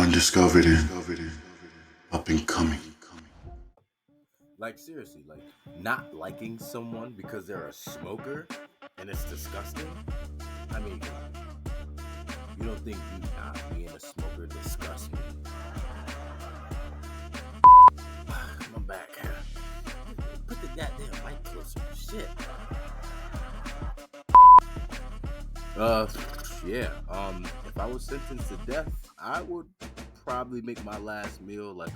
Undiscovered and up and coming. Like seriously, like not liking someone because they're a smoker and it's disgusting. I mean, you don't think being a smoker disgusts me? Come back. Put the goddamn mic closer. Shit. Uh, yeah. If I was sentenced to death, I would probably make my last meal like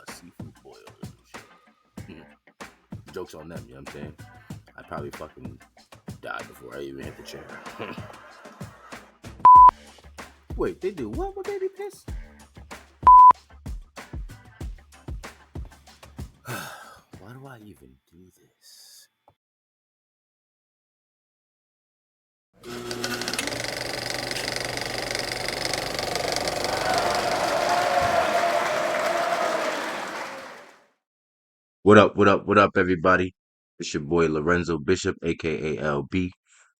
a seafood boil or some shit. Jokes on them, you know what I'm saying? I'd probably fucking die before I even hit the chair. Wait, they do what with baby piss? Why do I even do this? What up, what up, what up, everybody? It's your boy Lorenzo Bishop, aka LB,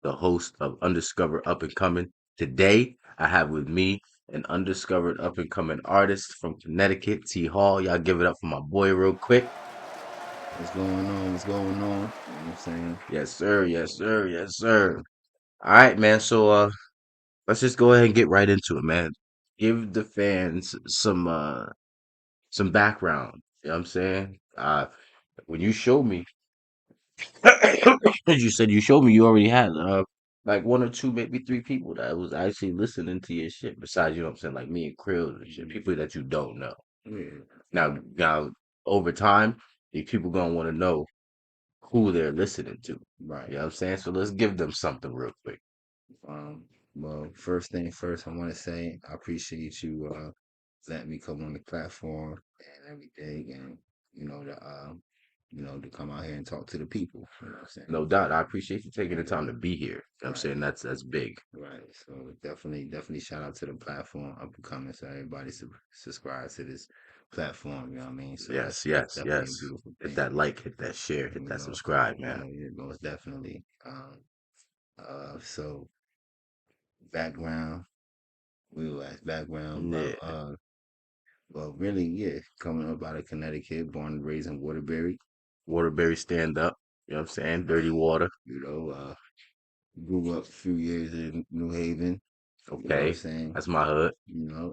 the host of Undiscovered Up and Coming. Today, I have with me an undiscovered up and coming artist from Connecticut, T Hall. Y'all give it up for my boy, real quick. What's going on? What's going on? You know what I'm saying? Yes, sir, yes, sir, yes, sir. All right, man. So, let's just go ahead and get right into it, man. Give the fans some background. You know what I'm saying? When you showed me, as you said, you showed me you already had like one or two, maybe three people that was actually listening to your shit. Besides, you know what I'm saying, like me and Krill and shit, people that you don't know. Yeah. Now, over time, these people gonna want to know who they're listening to. Right. You know what I'm saying? So let's give them something real quick. Well, first thing first, I want to say I appreciate you letting me come on the platform and everything, and to come out here and talk to the people. You know what I'm saying? No doubt. I appreciate you taking the time to be here. You know what I'm Right. saying? That's big. Right. So definitely shout out to the platform up and coming. So everybody subscribe to this platform. You know what I mean? So Yes, that's yes, definitely yes. a beautiful Hit thing. that like, hit that share, hit that subscribe, man. Yeah, most definitely. So background, we will ask background Yeah. about well, really, yeah, coming up out of Connecticut, born and raised in Waterbury. Waterbury stand up. You know what I'm saying? Dirty water. You know, grew up a few years in New Haven. You know what I'm Okay. saying? That's my hood.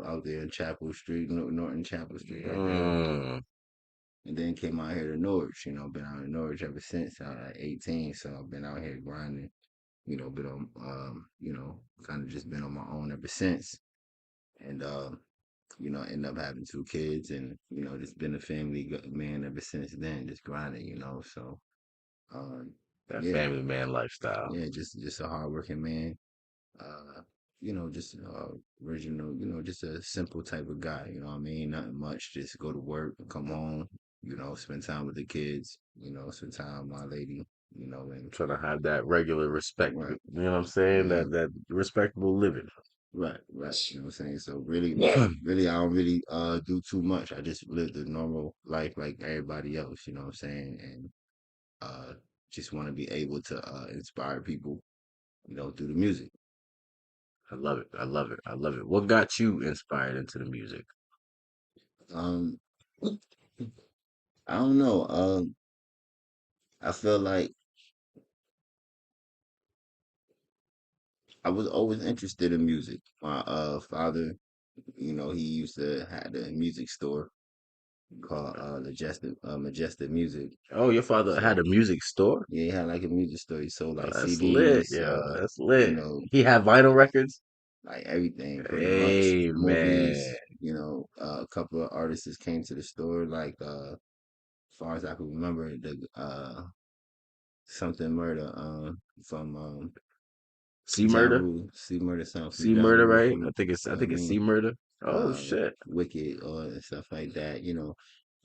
Out there in Chapel Street, Norton Chapel Street, right there. Mm. And then came out here to Norwich. Been out in Norwich ever since. I was like 18, so I've been out here grinding. Been on, kind of just been on my own ever since. And end up having two kids, and just been a man ever since then, just grinding. So um, That yeah, family man lifestyle. yeah, just a hardworking man. Uh, just original. Just a simple type of guy. You know what I mean? Nothing much. Just go to work, come home. Spend time with the kids. Spend time with my lady. And Trying to have that regular respect. right, You know what I'm saying? yeah. That respectable living. Right, right. You know what I'm saying? So really, really, I don't really do too much. I just live the normal life like everybody else, you know what I'm saying? And uh just want to be able to inspire people, through the music. I love it. I love it. I love it. What got you inspired into the music? Um I don't know. I feel like I was always interested in music. My father, he used to have a music store called Majestic Music. Oh, your father had So a music store? yeah, he had like a music store. He sold Oh, like that's lit. CDs, Yeah, that's you lit. know, He had vinyl records? like everything pretty much. Hey, man. Movies, a couple of artists came to the store, like as far as I can remember, the something murder from C Ja Murder? Rule, see murder something from C Ja Murder, Rule, right? from I you know what think I it's mean, C Murder. Oh shit. Wicked or and stuff like that.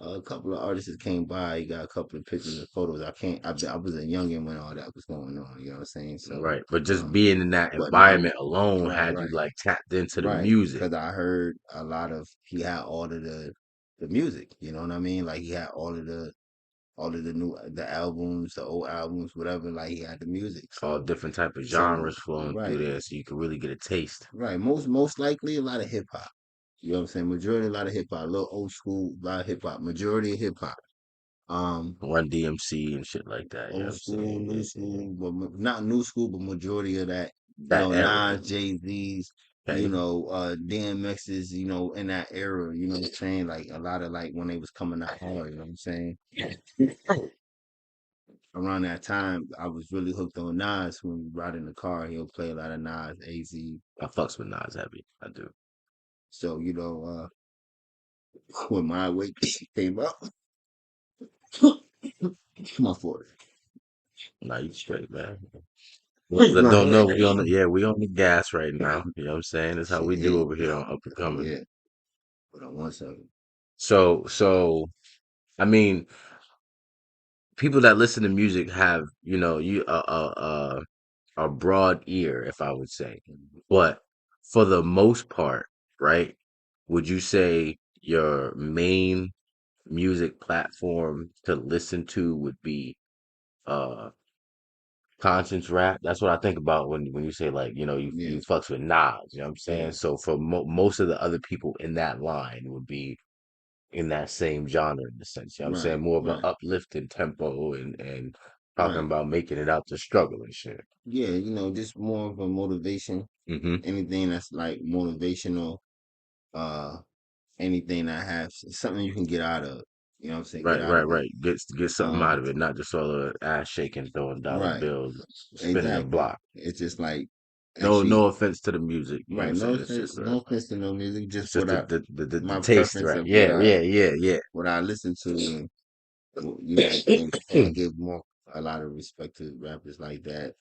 A couple of artists came by. He got a couple of pictures and photos. I can't. I was a youngin when all that was going on. You know what I'm saying? So, Right. But just um, being in that but now, environment alone right, had you right. like tapped into the Right, music. because I heard a lot of he had all of the music, you know what I mean? Like he had all of the albums, the old albums, whatever. Like he had the music. All So different type of so genres flowing through right, there so you could really get a taste. right. Most likely a lot of hip hop. You know what I'm saying? Majority a lot of hip hop, a little old school, a lot of hip hop. Majority of hip hop. Run DMC and shit like that. You know what Old I'm school, saying? new school, but not new school, but majority of that. That era. Nas, Jay Z's, Okay. DMX's, in that era, you know what I'm saying? Like a lot of like when they was coming out hard, you know what I'm saying? Around that time, I was really hooked on Nas. When we ride in the car, he'll play a lot of Nas, AZ. I fucks with Nas heavy. I do. So, when my weight came up, my fault. Nah, you straight, man. That My don't know, head. we on the gas right now. You know what I'm saying? That's how Shit we do hit. over here on Up and Coming. Yeah. Hold on one second. So I mean, people that listen to music have, you a broad ear, if I would say. But for the most part, right? Would you say your main music platform to listen to would be uh conscience rap? That's what I think about when you say like, Yeah. you fucks with Nas, you know what I'm Yeah. saying? So for most of the other people in that line would be in that same genre in a sense. You know what I'm Right. saying? More of an Right. uplifting tempo and talking Right. about making it out the struggle and shit. Yeah, just more of a motivation. Hmm. Anything that's like motivational, uh, anything that has something you can get out of. You know what I'm saying? Get Right, out right, of it. right. Get something out Um, of it, not just all the ass shaking, throwing dollar right. bills, spinning the Exactly. block. It's just like No actually offense to the music, you know what I'm right. No saying? offense, no offense to no music, just It's just what I the my taste, preference right? of Yeah, yeah, yeah, yeah. what I listen to, and and I give more a lot of respect to rappers like that.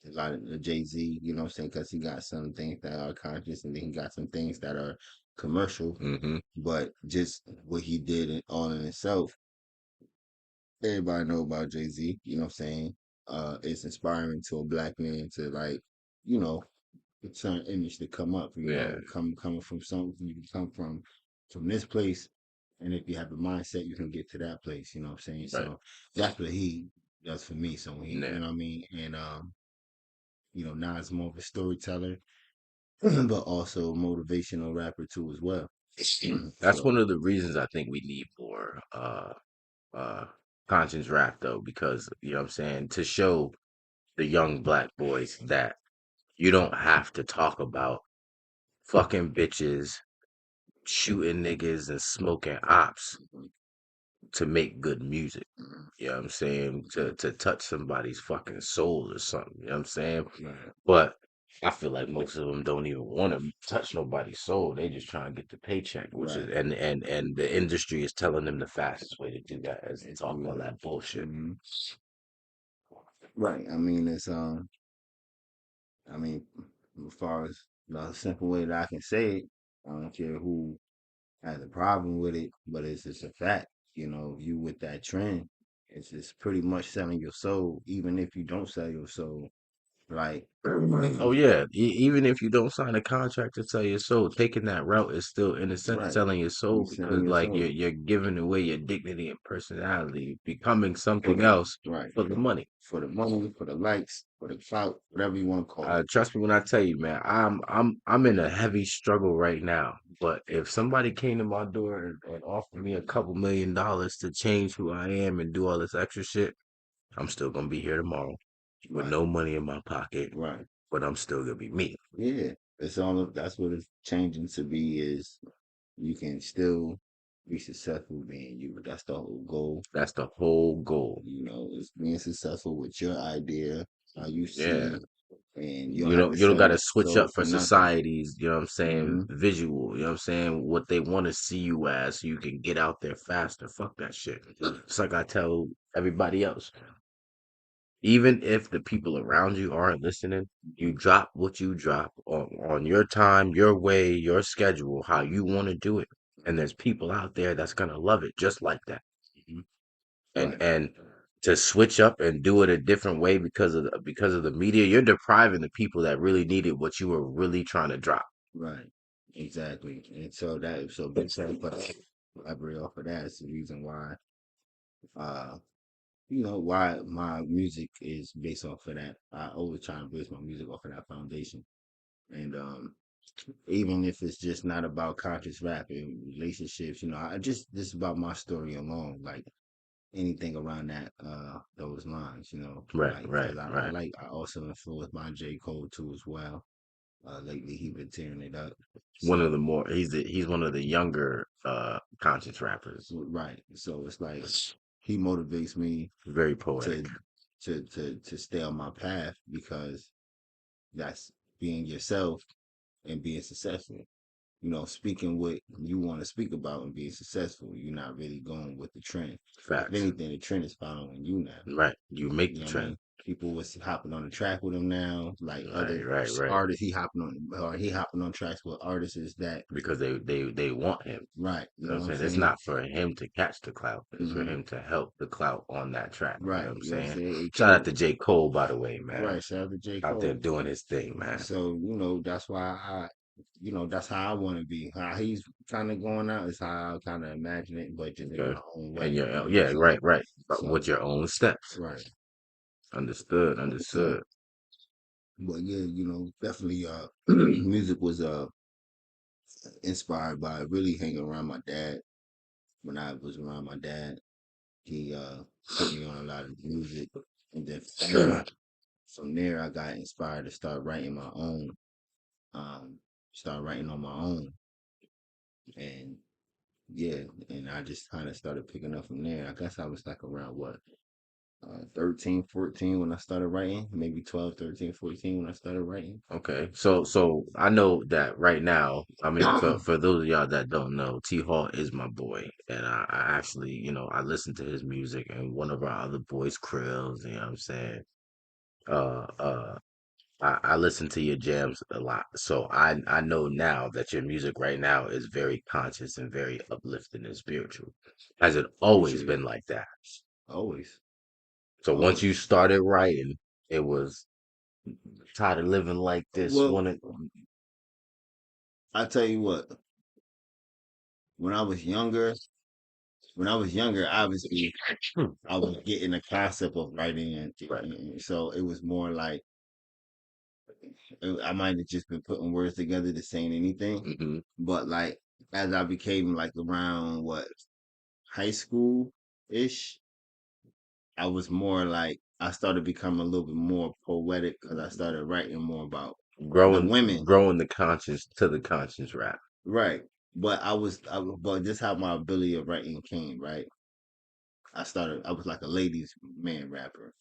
A lot of Jay Z, you know what I'm saying? Because he got some things that are conscious, and then he got some things that are commercial. Hmm. But just what he did all in itself, everybody know about Jay Z. You know what I'm saying? It's inspiring to a black man to like, you know, a certain image to come up. Yeah, Coming from something you can come from this place, and if you have a mindset, you can get to that place. You know what I'm saying? right. So that's what he does for me. So you Yeah. know what I mean? And Nas more of a storyteller, but also a motivational rapper too as well. That's one So of the reasons I think we need more uh conscience rap though, because you know what I'm saying, to show the young black boys that you don't have to talk about fucking bitches, shooting niggas and smoking ops to make good music. You know what I'm saying? To touch somebody's fucking soul or something. You know what I'm saying? right, But I feel like most of them don't even want to touch nobody's soul. They just trying to get the paycheck, which is right, and the industry is telling them the fastest way to do that is to talk all right, that bullshit. mhm, right. I mean, I mean, as far as the simple way that I can say it, I don't care who has a problem with it, but it's just a fact. If you with that trend, it's just pretty much selling your soul, even if you don't sell your soul. Like, Oh right, yeah, even if you don't sign a contract to sell your soul, taking that route is still in a sense selling your you soul selling because your like soul. you're giving away your dignity and personality, becoming For something the else right. for the money. For the money, for the likes, for the clout, whatever you want to call it. Trust me when I tell you, man, I'm in a heavy struggle right now. But if somebody came to my door and offered me a couple $1 million to change who I am and do all this extra shit, I'm still gonna be here tomorrow with Right, no money in my pocket, right. but I'm still gonna be me. Yeah. That's what it's changing to be is you can still be successful being you. That's the whole goal. That's the whole goal. Is being successful with your idea, how you Yeah. see it, and you don't have to You don't sell gotta your switch up soul for for nothing. society's, you know what I'm saying, Hmm. visual, you know what I'm saying, what they want to see you as so you can get out there faster. Fuck that shit. It's like I tell everybody else. Even if the people around you aren't listening, you drop what you drop on your time, your way, your schedule, how you want to do it. And there's people out there that's gonna love it just like that. Hmm. And Right, to switch up and do it a different way because of the media, you're depriving the people that really needed what you were really trying to drop. right. Exactly. And so big thing, but elaborate off of that is the reason why uh why my music is based off of that. I always try to base my music off of that foundation. And even if it's just not about conscious rapping, relationships, I just about my story alone, like anything around that those lines, Right, like right, because I right. like I also influenced by J. Cole too as well. Lately he been tearing it up. One of the So more he's one of the younger conscious rappers. right. So it's like he motivates me Very poetic. to to stay on my path because that's being yourself and being successful. Speaking what you want to speak about and being successful. You're not really going with the trend. If Facts. anything, the trend is following you now. Right. You make You the know what I trend. mean? People was hopping on the track with him now, like other Right, right, right. artists. He hopping on tracks with artists is that Because they want him. right? You You know know what what I'm I'm saying? It's saying? not for him to catch the clout. It's for Hmm. him to help the clout on that track. You know Right. what I'm You know what I'm saying? saying? Shout out to J. Cole, by the way, man. Right. Shout out to J. Out there Cole. doing his thing, man. So that's why that's how I want to be. How he's kind of going out is how I kind of imagine it, but just in Okay. my own And way. your You know what I'm yeah, saying? right, right. But with So your own steps. right. Understood, So, understood. but yeah, definitely. Music was inspired by really hanging around my dad. When I was around my dad, he put me on a lot of music, and then from there, I got inspired to start writing my own. Start writing on my own, and yeah, and I just kind of started picking up from there. I guess I was like around what 13, 14 when I started writing, maybe 12, 13, 14 when I started writing. Okay. So I know that right now, I mean, for those of y'all that don't know, T Hall is my boy. And I actually, I listen to his music and one of our other boys, Krills, you know what I'm saying? Uh uh I listen to your jams a lot. So I know now that your music right now is very conscious and very uplifting and spiritual. Has it always Appreciate it. been like that? Always, So once you always. started writing, it was tired of living like this, Well, wanted I tell you what, when I was younger, obviously I was getting the concept of writing, right. and so it was more like I might have just been putting words together to saying anything, Hmm. but like as I became like around what high school ish, I was more like I started becoming a little bit more poetic because I started writing more about the Growing women, growing the conscience to the conscience rap. right? But but this how my ability of writing came, right? I was like a ladies man rapper.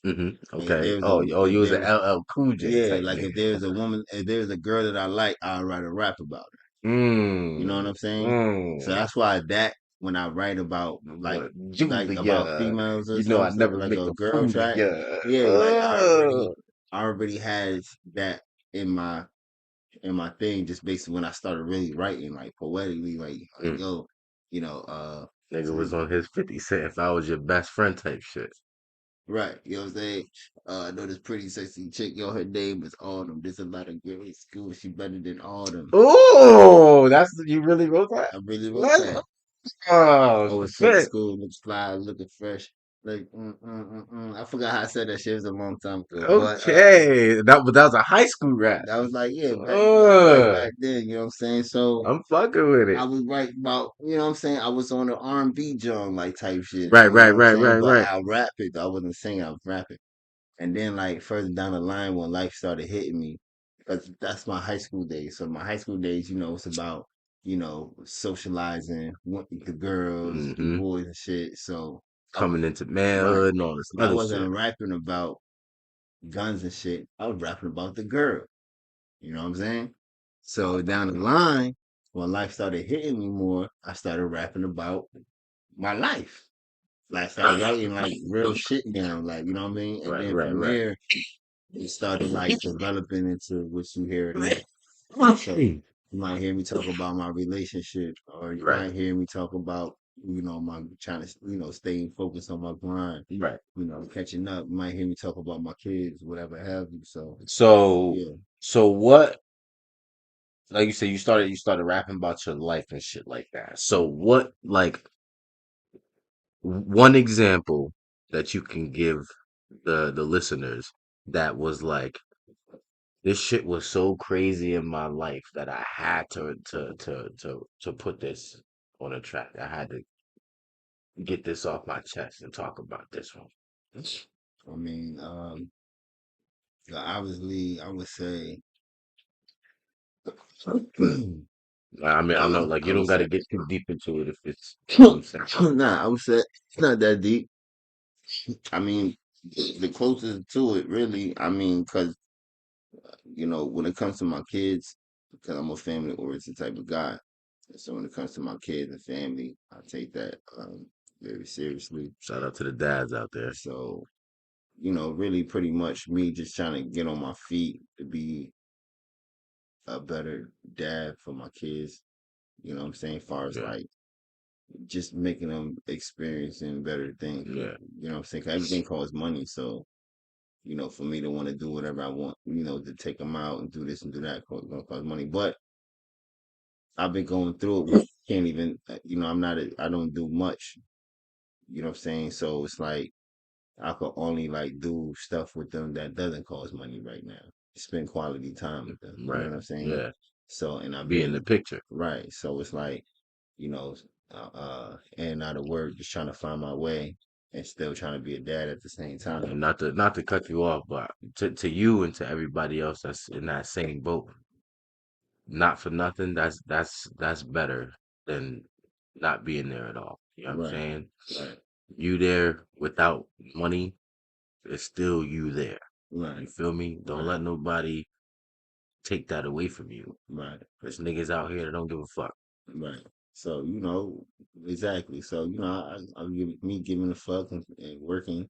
Like if Okay. there's a Oh, if you was an there's LL Cool J yeah, type like nigga. if there's a woman, if there's a girl that I like, I'll write a rap about her. You know what Mm, I'm saying? So mm. that's why that when I write about What like about Julia? females or You know I something, never like make a a girl fool of track, ya. yeah, like Uh, I already had that in my thing just basically when I started really writing like poetically, like mm. yo, you know, uh Nigga was to on his 50 Cent if I was your best friend type shit. right, you know what I'm saying? I know this pretty sexy chick, yo, her name is Autumn. There's a lot of girls in school, she better than Autumn. Oh, you really wrote that? I really wrote Let's, that. oh Always come to shit. school, looks fly, looking fresh. Like, I forgot how I said that shit. It was a long time ago. But Okay. That was a high school rap. that was like, yeah, Uh, back then, you know what I'm saying? So I'm fucking with I it. was right about, you know what I'm saying? I was on the R&B John, like type shit, Right, you know right, what I'm right, saying? right, But right. I rap it. I wasn't singing, I was rapping. And then like further down the line when life started hitting me, because that's my high school days. So my high school days, it's about, socializing with the girls, the Hmm. boys and shit. So I, Coming into right. manhood and all this I other shit. wasn't rapping about guns and shit. I was rapping about the girl. You know what I'm saying? So down the line, when life started hitting me more, I started rapping about my life. Like I started writing like real shit down, like you know what I mean? And Right, then right, from right. there it started like developing into what you hear now. So Right. you might hear me talk about my relationship, or you Right. might hear me talk about, my trying to, staying focused on my grind, Right. catching up. You might hear me talk about my kids, whatever have you. So So yeah. so what like you said you started rapping about your life and shit like that. So what like one example that you can give the listeners that was like this shit was so crazy in my life that I had to put this on a track. I had to get this off my chest and talk about this one. I mean, obviously, I would say, I mean, I know, like, I you don't would got say, to get too deep into it if it's, you know what I'm saying? nah, I would say it's not that deep. I mean, the closest to it, really. I mean, because when it comes to my kids, because I'm a family-oriented type of guy, and so when it comes to my kids and family, I take that very seriously. Shout out to the dads out there. So, really pretty much me just trying to get on my feet to be a better dad for my kids. You know what I'm saying? As far as Yeah, like just making them experiencing better things. yeah. You know what I'm saying? 'Cause everything costs money. So, for me to want to do whatever I want, to take them out and do this and do that, gonna cost money. But I've been going through it. Can't even, I don't do much. You know what I'm saying? So it's like, I could only like do stuff with them that doesn't cost money right now. Spend quality time with them. You know Right. what I'm saying? Yeah. So, and I've Be in the been picture. right. So it's like, you know, and out of work, just trying to find my way and still trying to be a dad at the same And time. not to cut you off, but to you and to everybody else that's in that same boat, not for nothing, that's better than not being there at all. You know what I'm Right. saying? Right. You there without money, it's still you there. You Right. feel me? Don't Right. let nobody take that away from you. Right. There's niggas out here that don't give a fuck. Right. So, exactly. So, me giving a fuck and working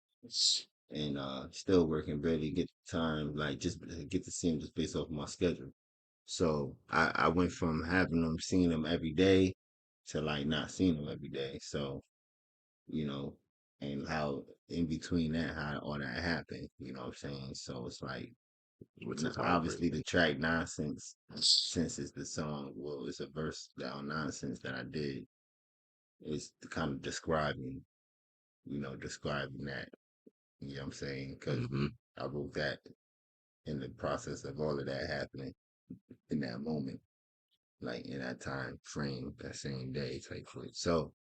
and still working, barely get the time, like just get to see them just based off my schedule. So I went from seeing them every day to like not seeing them every day. So, you know, and how in between that, how all that happened, you know what I'm saying? So it's like, Which is obviously heartbreaking. the track Nonsense, since it's the song, well, it's a verse down Nonsense that I did, is kind of describing that, you know what I'm saying? Because Hmm. I wrote that in the process of all of that happening in that moment, like in that time frame, that same day type thing. So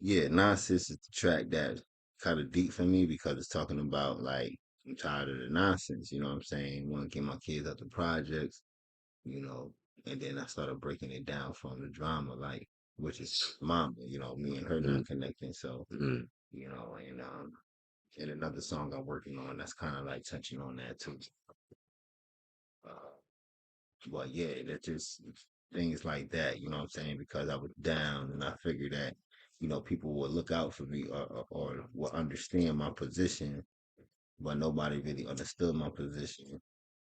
yeah, Nonsense is the track that's kind of deep for me because it's talking about like I'm tired of the nonsense, you know what I'm saying? Want to get my kids out the projects, you know, and then I started breaking it down from the drama, like which is mama, me and her not connecting. So, Hmm. and another song I'm working on that's kind of like touching on that too. Uh, but yeah, that just things like that, you know what I'm saying? Because I was down and I figured that, people would look out for me or will understand my position, but nobody really understood my position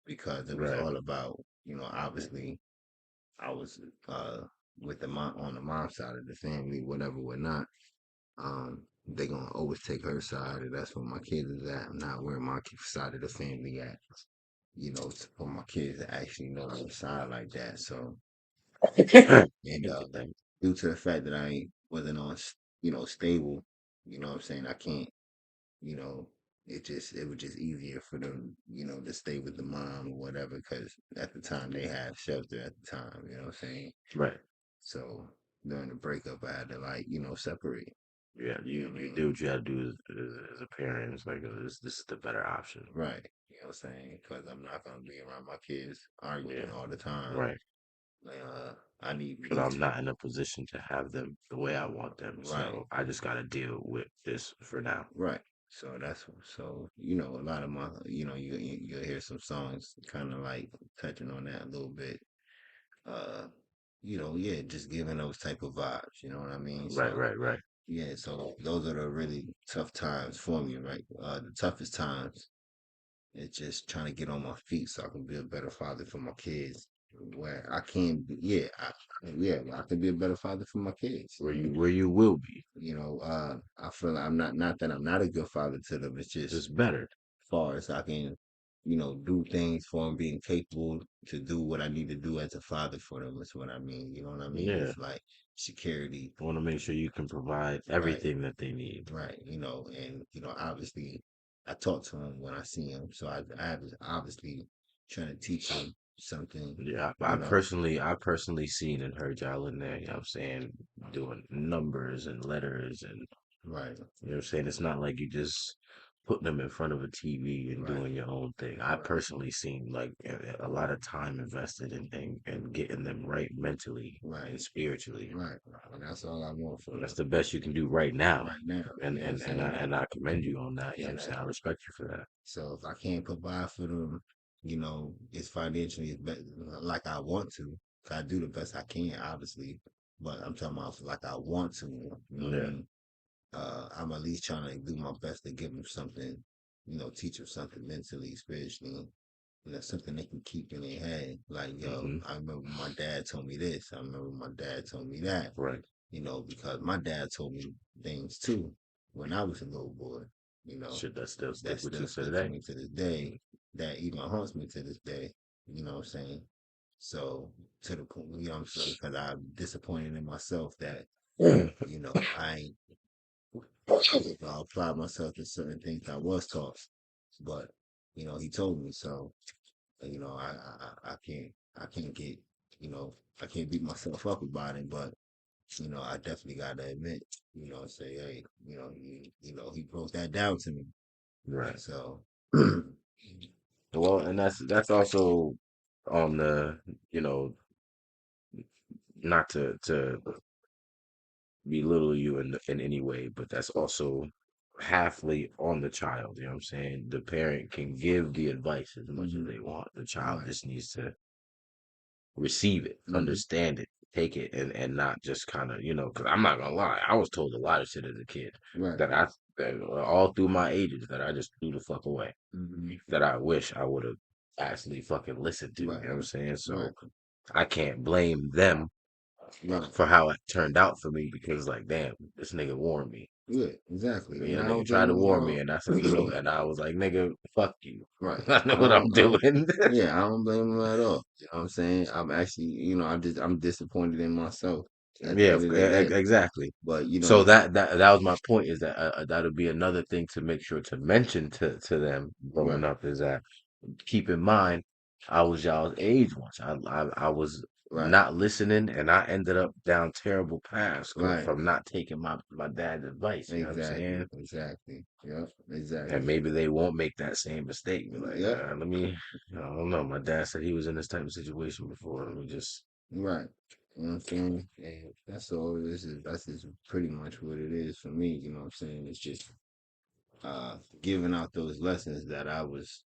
because it was Right. all about, obviously I was with the mom on the mom side of the family, whatever, whatnot. They gonna always take her side, and that's where my kids is at. I'm not where my side of the family at. For my kids to actually know the side like that. So, and due to the fact that I wasn't on, stable, you know what I'm saying, I can't, you know, it was just easier for them, to stay with the mom or whatever, because at the time they had shelter at the time, you know what I'm saying? Right. So during the breakup, I had to like, separate. Yeah, You know you what I you mean? do what you gotta do as a parent. It's like this is the better option. Right. You know what I'm saying? Because I'm not gonna be around my kids arguing Yeah, all the time. right. Like, I need But I'm peace. not in a position to have them the way I want them, Right. so I just gotta deal with this for now. Right. So a lot of my you'll hear some songs kind of like touching on that a little bit. Uh, yeah, just giving those type of vibes. You know what I mean? Right, So right, right. yeah, so those are the really tough times for me, right? The toughest times is just trying to get on my feet so I can be a better father for my kids. Where I can be, yeah, I can be a better father for my kids. Where you will be, I feel like I'm not that I'm not a good father to them. It's just just better. far as I can, do things for them, being capable to do what I need to do as a father for them. Is what I mean. You know what I mean? Yeah, It's like security, I want to make sure you can provide right? everything that they need. Right. And obviously, I talk to them when I see them, so I obviously trying to teach them something, Yeah, you know. I personally seen and heard y'all in there, you know what I'm saying, doing numbers and letters and Right, you know what I'm saying? It's not like you just putting them in front of a TV and right, doing your own thing. I right, personally seen like a lot of time invested in getting them right mentally right, and spiritually. right. And that's all I want for And that's the best you can do right now. right now. And You know what I'm and and I saying? and I commend you on that. You know what I'm And saying? I respect you for that. so if I can't provide for them, it's financially like I want to. 'Cause I do the best I can, obviously. But I'm talking about like I want to. You know what I Yeah. mean? I'm at least trying to do my best to give them something, teach them something mentally, spiritually, something they can keep in their head. Like, yo, Hmm. I remember my dad told me this. I remember my dad told me that. Right. Because my dad told me things too when I was a little boy. You know, Should that still stick that with you still to sticks with today? me to this day. That even haunts me to this day. You know what I'm saying? So to the point, I'm saying, because I'm disappointed in myself that I ain't applied myself to certain things I was taught. But he told me so. I can't get I can't beat myself up about it, but I definitely gotta admit, say, hey, he broke that down to me. Right. So Well, and that's also on the, you know, not to belittle you in any way, but that's also halfly on the child. You know what I'm saying? The parent can give the advice as much as mhm, they want. The child right. just needs to receive it, Hmm. understand it, take it, and not just kind of, because I'm not gonna lie, I was told a lot of shit as a kid Right. that all through my ages that I just threw the fuck away. Hmm. That I wish I would have actually fucking listened to. You Right. know what I'm saying? Right. So I can't blame them Right. for how it turned out for me because, like, damn, this nigga warned me. Yeah, exactly. And I Nigga don't tried blame to them at warn me, all. and I said, and I was like, nigga, fuck you. Right. I know what I'm I don't, doing. yeah, I don't blame them at all. You know what I'm saying? I'm actually, I'm disappointed in myself at the Yeah, end of the day. exactly. But So that was my point. Is that that would be another thing to make sure to mention to them growing right, up is that keep in mind I was y'all's age once. I was right, not listening, and I ended up down terrible paths right. from not taking my dad's advice. You know what I'm Exactly, saying? exactly. Yep, And exactly. maybe they won't make that same mistake. Be like, Yep, let me. I don't know. My dad said he was in this type of situation before. Let me just. right. You know what I'm saying? And that's all. That's just pretty much what it is for me. You know what I'm saying? It's just giving out those lessons that I was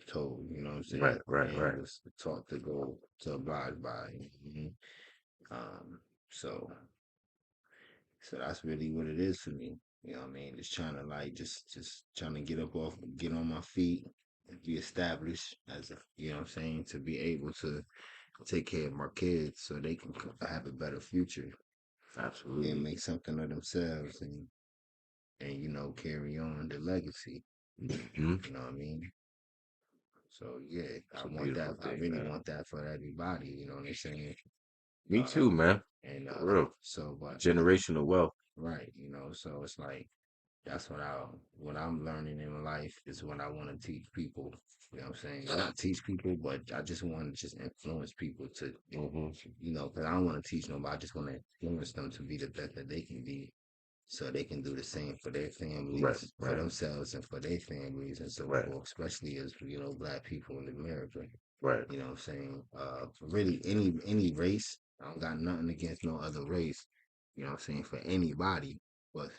told. You know what I'm Right, saying? right, And right. was taught to go to abide by. Mhm. Um. So So that's really what it is for me. You know what I mean? Just trying to just trying to get on my feet and be established as a, what I'm saying, to be able to take care of my kids so they can have a better future and Absolutely. make something of themselves and carry on the legacy. Hmm. You know what I mean? So yeah, It's I a want beautiful that. I thing, really man. want that for everybody. You know what I'm saying? Me Uh, too, man. and For real. so, but Generational wealth. right, so it's like that's what I'm learning in life is what I want to teach people. You know what I'm saying? Not teach people, but I just want to just influence people to, Hmm. because I don't want to teach nobody. I just want to influence them to be the best that they can be so they can do the same for their Right, families, for right, themselves, and for their families and so right, forth, especially as, Black people in America. right. You know what I'm saying? Really, any race, I don't got nothing against no other race, you know what I'm saying, for anybody, but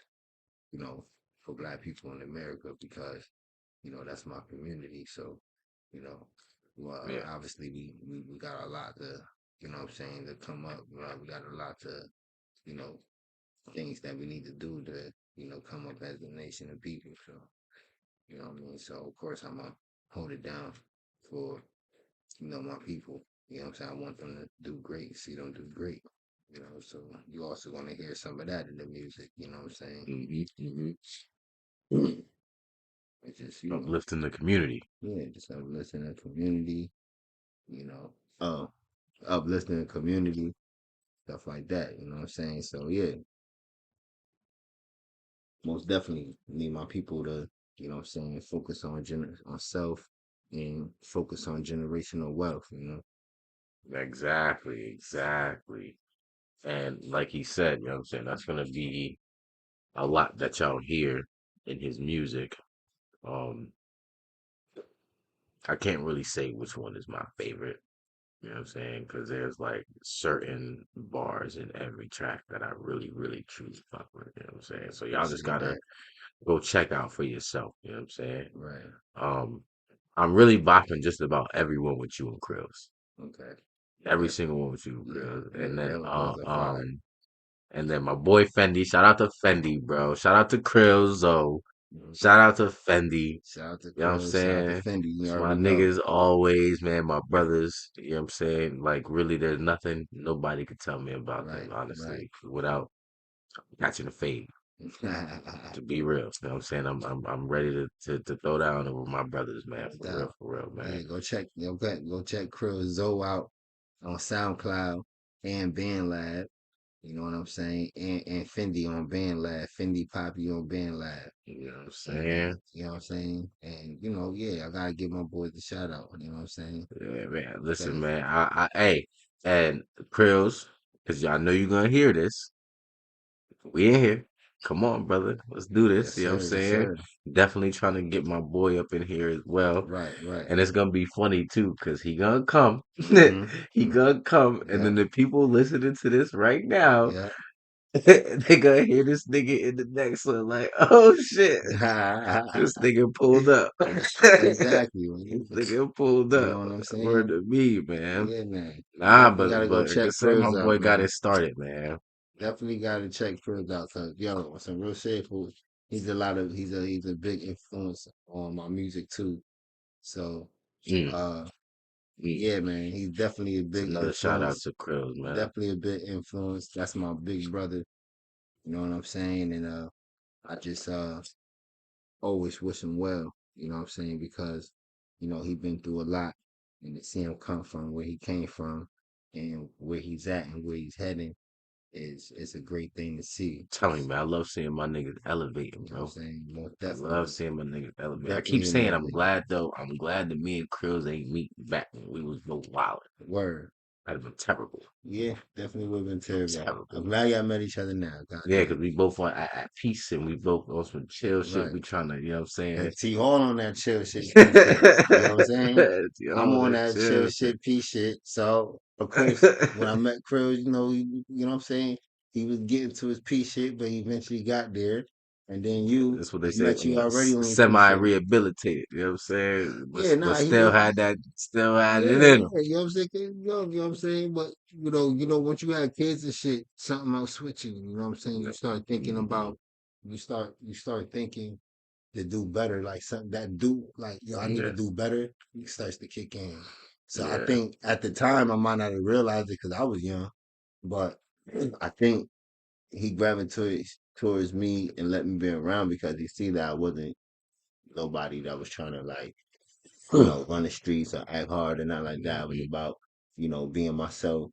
you know, for Black people in America because that's my community. So you know, well, Yeah. obviously we got a lot to what I'm saying, to come up. Right? We got a lot to you know things that we need to do to come up as a nation of people. So what I mean. So of course I'm gonna hold it down for my people. You know what I'm saying? I want them to do great, see them do great. So you also gonna hear some of that in the music, you know what I'm saying? Hmm. Hmm. It's just, Uplifting the community. yeah, just uplifting the community, you know, uh, uplifting the community, stuff like that, you know what I'm saying? So yeah, most definitely need my people to, focus on on self, and focus on generational wealth. You know. Exactly, exactly. And like he said, you know what I'm saying, that's gonna be a lot that y'all hear in his music. Um, I can't really say which one is my favorite, you know what I'm saying? Because there's like certain bars in every track that I really, really truly fuck with, you know what I'm saying? So y'all just Appreciate gotta that. go check out for yourself, you know what I'm saying? Right. Um, I'm really bopping just about everyone with you and Krills. Okay. Every Yeah. single one with you, and Yeah. Krills. Yeah. And then Those are fire. and then my boy Fendi, shout out to Fendi, bro. Shout out to Krills, though. Mhm. Shout out to Fendi. Shout out to You know what I'm Krill. Shout out to saying? Fendi. You It's my already know. niggas always, man, my brothers. You know what I'm saying? Like, really, there's nothing nobody could tell me about them, Right. Right. honestly, without catching a fade, to be real. You know what I'm saying? I'm ready to throw down over my brothers, man, No doubt. for real, man. Yeah. Go check Krill Zoe out on SoundCloud and BandLab. You know what I'm saying? And Fendi on BandLab. Fendi Poppy on BandLab. You know what I'm And saying? you know what I'm saying? And you know, yeah, I gotta give my boys a shout out. You know what I'm saying? Yeah, man. Listen, Because man. Hey, and Krills, because y'all know you're gonna hear this. We in here. Come on, brother. Let's do yes, this. You know what I'm sir, yes, saying? sir. Definitely trying to get my boy up in here as well. Right, right. And it's gonna be funny too, because he gonna come. Mm-hmm. He gonna come. And Yeah, then the people listening to this right now, yeah. they gonna hear this nigga in the next one, like, oh shit, this nigga pulled up. Exactly, This man. nigga pulled You know up. what I'm Word saying? to me, man. Yeah, man. Nah, Definitely gotta go but like I check said, my Krills out, boy got man. it started, man. Definitely gotta check Krills out, cause yo, on some real shit, fool. He's a big influence on my music too. So, Mm, uh, mm. yeah, man, he's definitely a It's big another shout out influence. to Krills, man. Definitely a big influence. That's my big brother. You know what I'm saying? And I just always wish him well. You know what I'm saying? Because he been through a lot, and to see him come from where he came from, and where he's at and where he's heading is a great thing to see. Telling you, man, I love seeing my niggas elevating, You know what I'm bro. saying? Most I love definitely, seeing my niggas elevate. I keep definitely an saying I'm elevation. glad though. I'm glad that me and Krills ain't meet back when we was both wild. Word. That'd have been terrible. Yeah, definitely would have been terrible. I'm Terrible. glad y'all met each other now. God Yeah, because damn. we both at peace and we both on some chill shit. Right. We trying to, you know what I'm saying? And T Hall on that chill shit, P shit. You know what I'm saying? I'm Yo, on that that chill chill shit. shit, P shit. So of course, when I met Krill, you know what I'm saying? He was getting to his P shit, but he eventually got there. And then That's what they he say. met you already on your P Semi shit. rehabilitated. You know what I'm saying? Yeah, But nah, still had that. Still had yeah, it yeah, in him. you know what I'm saying? You know what I'm saying? But once you have kids and shit, something else switching. You know what I'm saying? You start thinking Mhm. about, you start thinking to do better, like something that do like yo, I need to Yeah, do better. It starts to kick in. So I yeah. think at the time I might not have realized it because I was young, but I think he gravitated towards me and let me be around because he see that I wasn't nobody that was trying to like run the streets or act hard and not like that. It was Mhm. about being myself.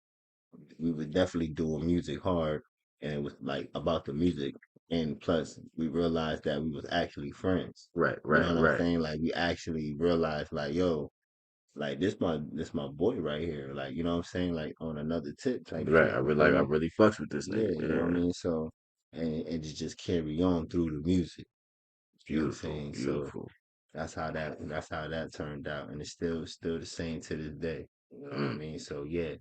We were definitely doing music hard, and it was like about the music. And plus, we realized that we was actually friends. Right, You know right, what I'm right, saying? Like we actually realized, like, yo, like this my boy right here. Like, you know what I'm saying? Like on another tip type right. shit. You feel I me? really fucks with this Yeah, nigga. you know what I Yeah, mean. So, and just carry on through the music. You know what I'm beautiful, saying? So beautiful. that's how that turned out, and it's still the same to this day. You know what I Mm. mean? So yeah,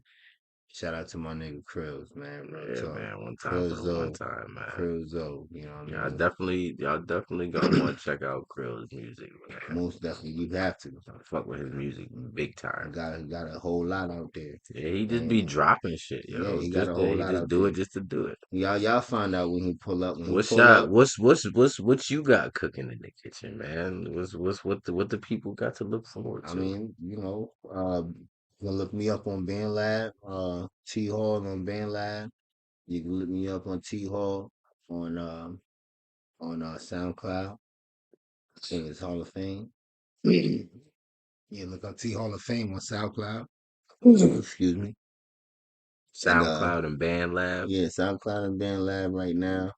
shout out to my nigga Krills, man. Real Yeah, talk. man. One time for the one Krillzo, time, man. Krillzo. You know what I Yeah, mean? y'all definitely gonna want to check out Krill's music, man. Most definitely, you have to. I fuck with his music big He time. got a whole lot out there, Yeah, he just be and dropping shit, yeah, yo. he got a whole He lot just out do it there. just to do it. Y'all find out when he pull up. When he What's pull y'all? up, What you got cooking in the kitchen, man? What the people got to look forward I to? mean, you can look me up on BandLab, T Hall on BandLab. You can look me up on T Hall on SoundCloud. I think it's Hall of Fame. Yeah, look up T Hall of Fame on SoundCloud. Excuse me. And SoundCloud and BandLab. yeah, SoundCloud and BandLab right now.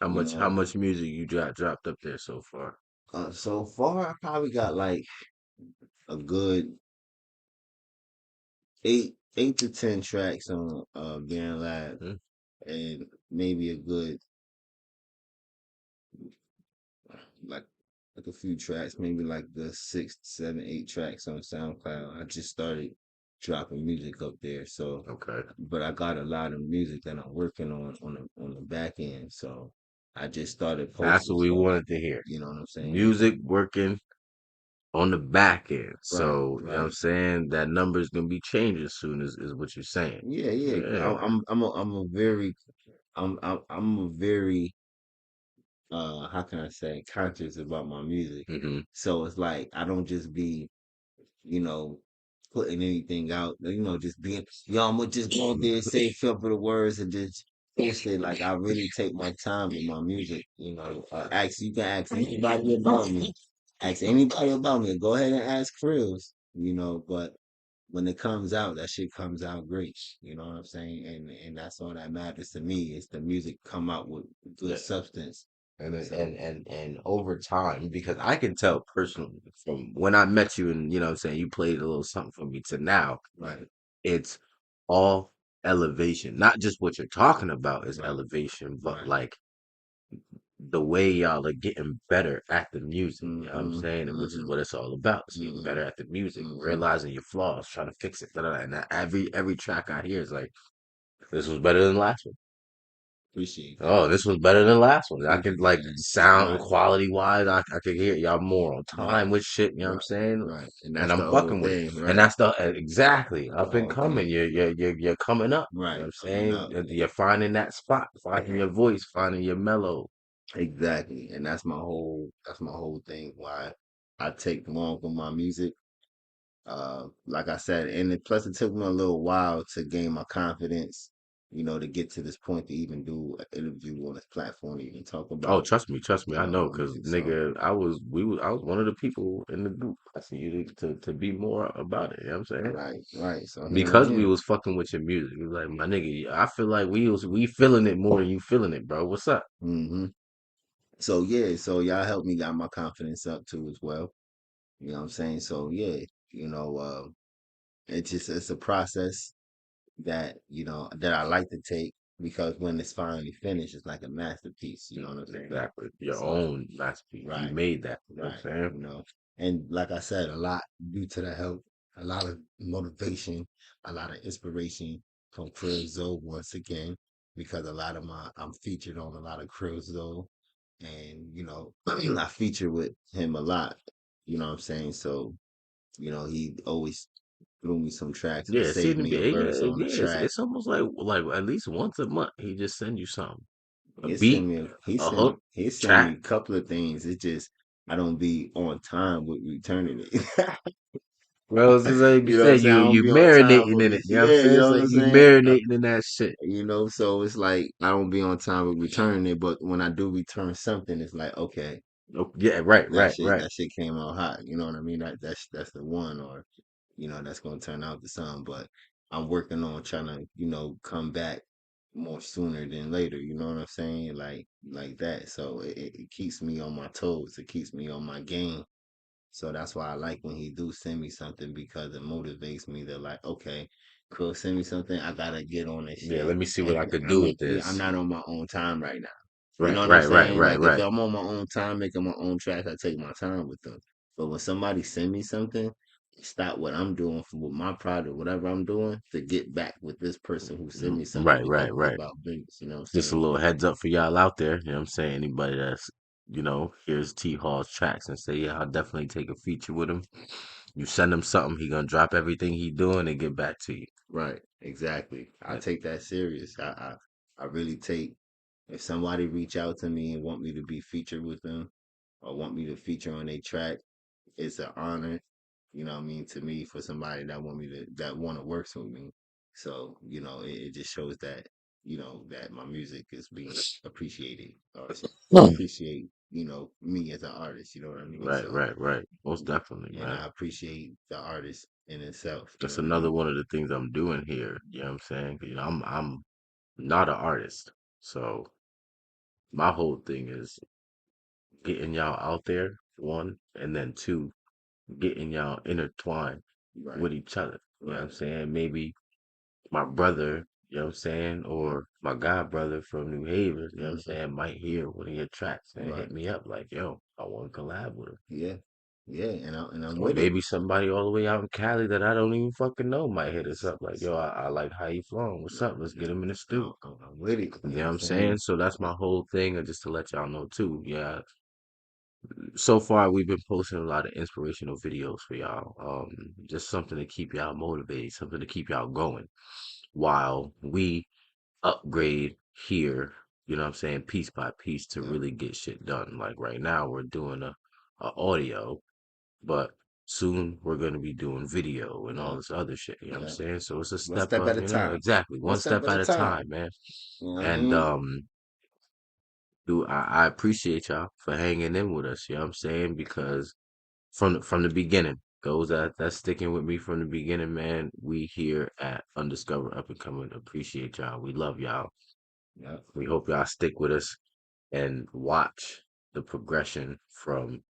You How know, much music you dropped up there so far? so far I probably got like a good 8 to 10 tracks on Being Live, Mm. and maybe a good like a few tracks, maybe like the 6, 7, 8 tracks on SoundCloud. I just started dropping music up there, so Okay. but I got a lot of music that I'm working on the back end. So I just started That's posting what we stuff. wanted to hear. You know what I'm saying? Music working on the back end. Right, So, you know what I'm right. saying? That number's gonna be changing soon is what you're saying. Yeah, yeah. Yeah. I'm a very I'm a very how can I say conscious about my music. Hmm. So it's like I don't just be, you know, putting anything out, just being, I'm gonna just go there, say a couple of words and just post it. Like I really take my time with my music, you can ask anybody about me. Ask anybody about me. Go ahead and ask Krills, but when it comes out, that shit comes out great. You know what I'm saying? And that's all that matters to me is the music come out with good Yeah. substance. And then- So and over time, because I can tell personally from when I met you and you know what I'm saying, you played a little something for me to now, right, it's all elevation. Not just what you're talking about is right, elevation, but right. like the way y'all are getting better at the music. You know what I'm Mm-hmm. saying? And which is Mm-hmm. what it's all about. It's getting Mm-hmm. better at the music, Mm-hmm. realizing your flaws, trying to fix it. Da, da, da. And every track I hear is like, this was better than the last one. Appreciate that. Oh, this was better than the last one. I could Appreciate like that. sound Right, quality wise, I could hear y'all more on right, time with shit. You know what I'm right, saying? right. And And that's I'm the whole fucking with it. thing, And right? that's the exactly The up and whole coming. thing. You're coming up. You know what Right, I'm coming saying? up. You're finding that spot, finding your voice, finding your mellow. Exactly. And that's my whole thing. Why I take long with my music. Like I said, and plus it took me a little while to gain my confidence, to get to this point to even do an interview on this platform to even talk Oh, about, trust me, I know, my cause music. So nigga, I was one of the people in the group. I see you to be more about it. You know what I'm saying? right, right. So here I Because we am. was fucking with your music. We was like, my nigga, I feel like we feeling it more than you feeling it, bro. What's up? Hmm. So yeah, so y'all helped me got my confidence up too as well. You know what I'm saying? So yeah, you know, uh, it's a process that I like to take because when it's finally finished, it's like a masterpiece. You know what I'm saying? Exactly. Your So own masterpiece. You right, made that. You know what I'm right, saying? and like I said, a lot due to the help, a lot of motivation, a lot of inspiration from Krill Zoe once again because a lot of I'm featured on a lot of Krill Zoe, and I feature with him a lot. You know what I'm saying? So he always threw me some tracks or Yeah, it seemed saved to me be a verse yeah, on a yeah. track. It's almost like at least once a month he just send you something. A He sent beat, me he a sent hook, he sent me track. a couple of things. It just I don't be on time with returning it. Well, it's just like you You know what I'm said, saying? I don't you be on time marinating with in it. You know what I'm yeah, you saying? It's know what like I'm you saying? marinating in that shit. So it's like I don't be on time with returning it, but when I do return something, it's like, okay, Oh, yeah, right, that right, shit right. that shit came out hot. You know what I mean? That's the one, or that's gonna turn out to something. But I'm working on trying to, come back more sooner than later. You know what I'm saying? Like that. So it keeps me on my toes. It keeps me on my game. So that's why I like when he do send me something because it motivates me to like, okay, cool, send me something. I gotta get on this Yeah, shit. let me see what I And could do with I'm this. not on my own time right now. You know Right, what I'm right, right, saying? right, Like if right. I'm on my own time making my own track, I take my time with them. But when somebody send me something, stop what I'm doing for with my product, whatever I'm doing, to get back with this person who sent me something Right, because right, it's right. about business. You know what I'm Just a saying? little heads up for y'all out there. You know what I'm saying? Anybody that's, here's T Hall's tracks and say, yeah, I'll definitely take a feature with him. You send him something, he gonna drop everything he doing and get back to you. Right. Exactly. I Like, take that serious. I really take if somebody reach out to me and want me to be featured with them or want me to feature on a track, it's an honor, to me for somebody that want to work with me. So, it just shows that, that my music is being appreciated or appreciate, me as an artist, you know what I mean? right, So, right, right. Most definitely, and man. I appreciate the artist in itself, you know That's what I another mean? one of the things I'm doing here. You know what I'm saying? 'Cause, I'm not an artist. So my whole thing is getting y'all out there, one, and then two, getting y'all intertwined Right. with each other. You know what I'm Right. saying? Maybe my brother, you know what I'm saying, or my god brother from New Haven, you know what I'm Hmm. saying, might hear one of your tracks and Right. hit me up like, yo, I want to collab with him. Yeah. Yeah. And I'm Or with it. maybe somebody all the way out in Cali that I don't even fucking know might hit us up like, yo, I like how you flowing. What's up? Let's get him in the stew. I'm with it. You You know know what what I'm I'm saying? saying? So that's my whole thing. And just to let y'all know too, yeah, so far we've been posting a lot of inspirational videos for y'all. Just something to keep y'all motivated, something to keep y'all going while we upgrade here, you know what I'm saying, piece by piece to Yeah. really get shit done. Like right now we're doing a audio, but soon we're gonna be doing video and all Yeah. this other shit, you know what I'm Yeah. saying? So it's a One step step up, at a you know, time. exactly. One One step step at a at a time. time, man. You know what I And mean? dude, I appreciate y'all for hanging in with us, you know what I'm saying? Because from the beginning. Those that's sticking with me from the beginning, man. We here at Undiscovered Up and Coming appreciate y'all. We love y'all. Yeah. We hope y'all stick with us and watch the progression from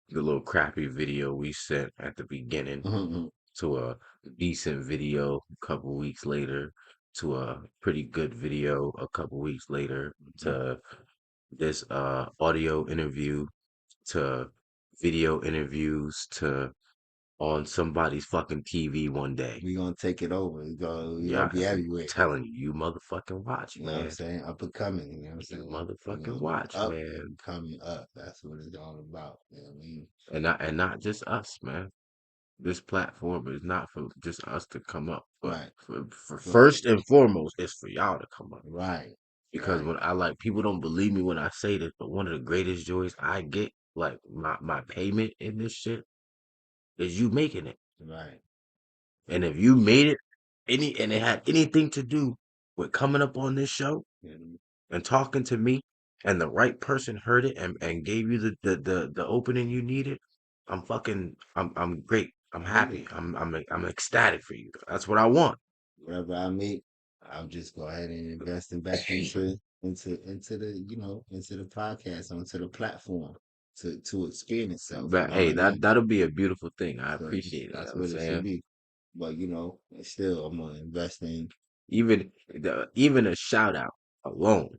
the little crappy video we sent at the beginning Hmm. to a decent video a couple weeks later to a pretty good video a couple weeks later to this audio interview to video interviews to on somebody's fucking TV one day. We gonna take it over. We gonna Yeah, be I'm everywhere. telling you, you motherfucking watch, You know what I'm man. saying? Up and coming. You know what I'm You saying? You motherfucking know, watch, up man. and coming up. That's what it's all about. You know what I mean? And not just us, man. This platform is not for just us to come up, but Right. for But first and foremost, it's for y'all to come up. right. Because Right. when I like people don't believe me when I say this, but one of the greatest joys I get, like my payment in this shit, is you making it. Right. And if you made it and it had anything to do with coming up on this show Mhm. and talking to me and the right person heard it and gave you the opening you needed, I'm great. I'm I'm with happy. it. I'm ecstatic for you. That's what I want. Whatever I make, I'll just go ahead and invest in back into the into the podcast onto the platform to expand itself. You But know what hey, I mean? that'll be a beautiful thing. I So appreciate it. You know that's what I'm what it should saying? be. But still, I'm gonna invest in Even a shout out alone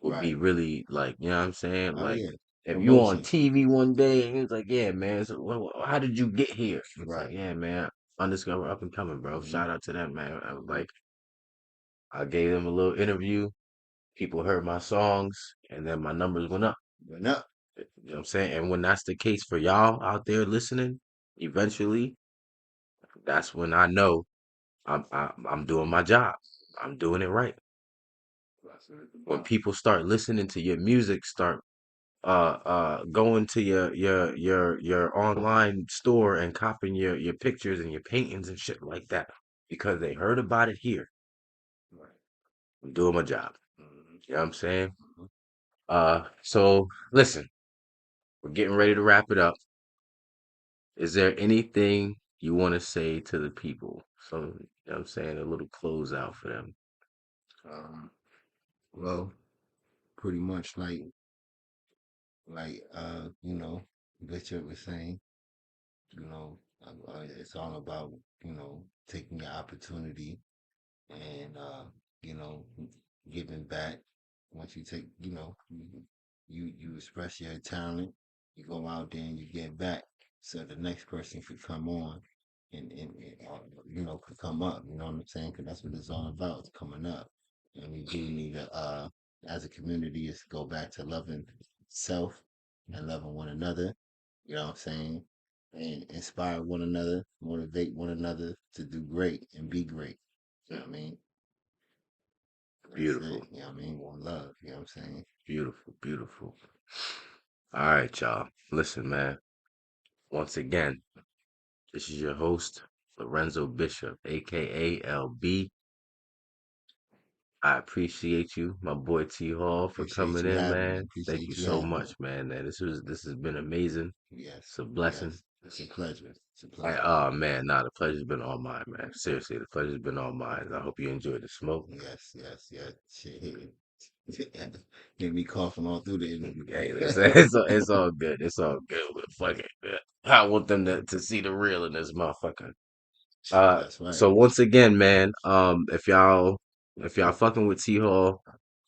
would be right. really like, you know what I'm saying? Oh Like yeah, if you on promotion. TV one day and it's like, yeah, man, so how did you get here? It's like, Right. yeah, man, Undiscovered Up and Coming, bro. Hmm. Shout out to them, man. I was Hmm. like, I gave them a little interview. People heard my songs, and then my numbers went up. But no, You know what I'm saying? And when that's the case for y'all out there listening, eventually, that's when I know I'm doing my job. I'm doing it right. that's what it's When about. people start listening to your music, start going to your online store and copying your pictures and your paintings and shit like that because they heard about it here. Right. I'm doing my job. Hmm. You know what I'm saying? Hmm. So listen, we're getting ready to wrap it up. Is there anything you want to say to the people? So, you know what I'm saying, a little closeout for them. Um. Well, pretty much Bishop was saying. It's all about taking your opportunity and you know giving back. Once you take you express your talent, you go out there and you get back, so the next person could come on and could come up. You know what I'm saying? Because that's what it's all about, it's coming up. And we do need to as a community is go back to loving self and loving one another. You know what I'm saying? And inspire one another, motivate one another to do great and be great. You know what I mean? That's it. Beautiful, You know what I mean? One love. You know what I'm saying? beautiful, beautiful. All right, y'all. Listen, man. Once again, this is your host, Lorenzo Bishop, aka LB. I appreciate you, my boy T Hall, for Appreciate coming you in, having me. man. Thank you Appreciate you so having me. much, man. This has been amazing. Yes. It's a blessing. Yes. It's a pleasure. It's a I, pleasure. oh man, nah, the pleasure's been all mine, man. Seriously, the pleasure's been all mine. I hope you enjoyed the smoke. Yes. Yes. Yes. Shit hitting. Get me coughing all through the interview. Hey, it's all good. It's all good. But fuck it. Yeah. I want them to see the real in this motherfucker. That's right. So once again, man, if y'all fucking with T Hall,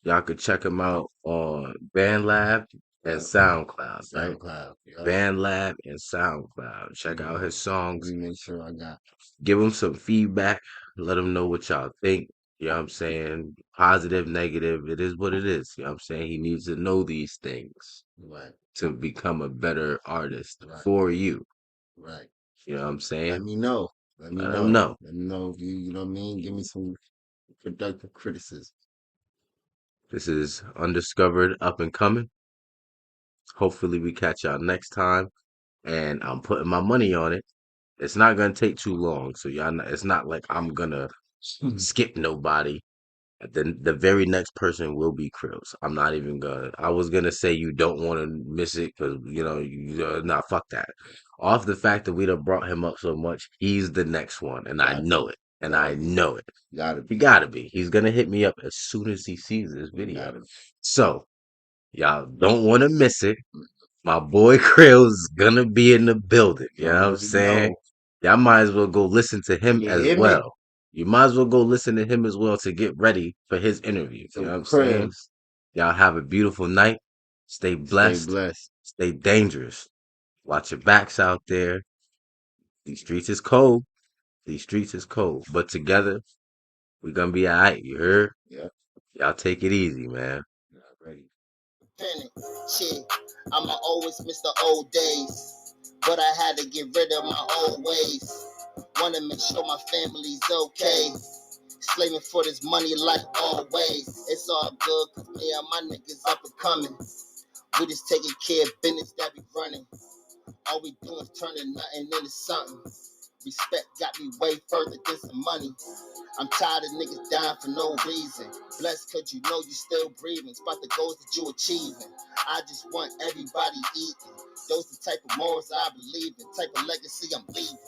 y'all could check him out on BandLab and Yep. SoundCloud, right? SoundCloud. Yep. BandLab and SoundCloud. Check Let out me, his songs. let me make sure I got Give him some feedback. Let him know what y'all think. You know what I'm saying? Positive, negative. It is what it is. You know what I'm saying? He needs to know these things right, to become a better artist right, for you. right. You know what I'm Let saying? me know. Let me Let him know. know. Let me know if you know what I mean. Give me some productive criticism. This is Undiscovered Up and Coming. Hopefully we catch y'all next time. And I'm putting my money on it. It's not gonna take too long. So y'all it's not like I'm gonna skip nobody. Then the very next person will be Krills. I'm not even gonna. I was gonna say you don't want to miss it because nah, fuck that. Off the fact that we done brought him up so much, he's the next one, and I Gotta know be. it, and I Gotta be. know it. Gotta He be. gotta be. He's gonna hit me up as soon as he sees this video. Gotta be. So y'all don't want to miss it. My boy Krills is gonna be in the building. You You know what I'm already saying? know. Y'all might as well go listen to him You as hear me? well. You might as well go listen to him as well to get ready for his interview. You So know what I'm saying? Chris, Y'all have a beautiful night. Stay stay blessed. blessed. Stay dangerous. Watch your backs out there. These streets is cold. These streets is cold. But together, we gonna be alright. You heard? Yeah. Y'all take it easy, man. Ready. Panic, shit. I'ma always miss the old days, but I had to get rid of my old ways. Wanna make sure my family's okay. Slaving for this money like always. It's all good, cause me and my niggas up and coming. We just taking care of business that we running. All we doing is turning nothing into something. Respect got me way further than some money. I'm tired of niggas dying for no reason. Blessed cause you know you still breathing. It's about the goals that you achieving. I just want everybody eating. Those the type of morals I believe in. Type of legacy I'm leaving.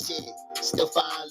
Shit, still find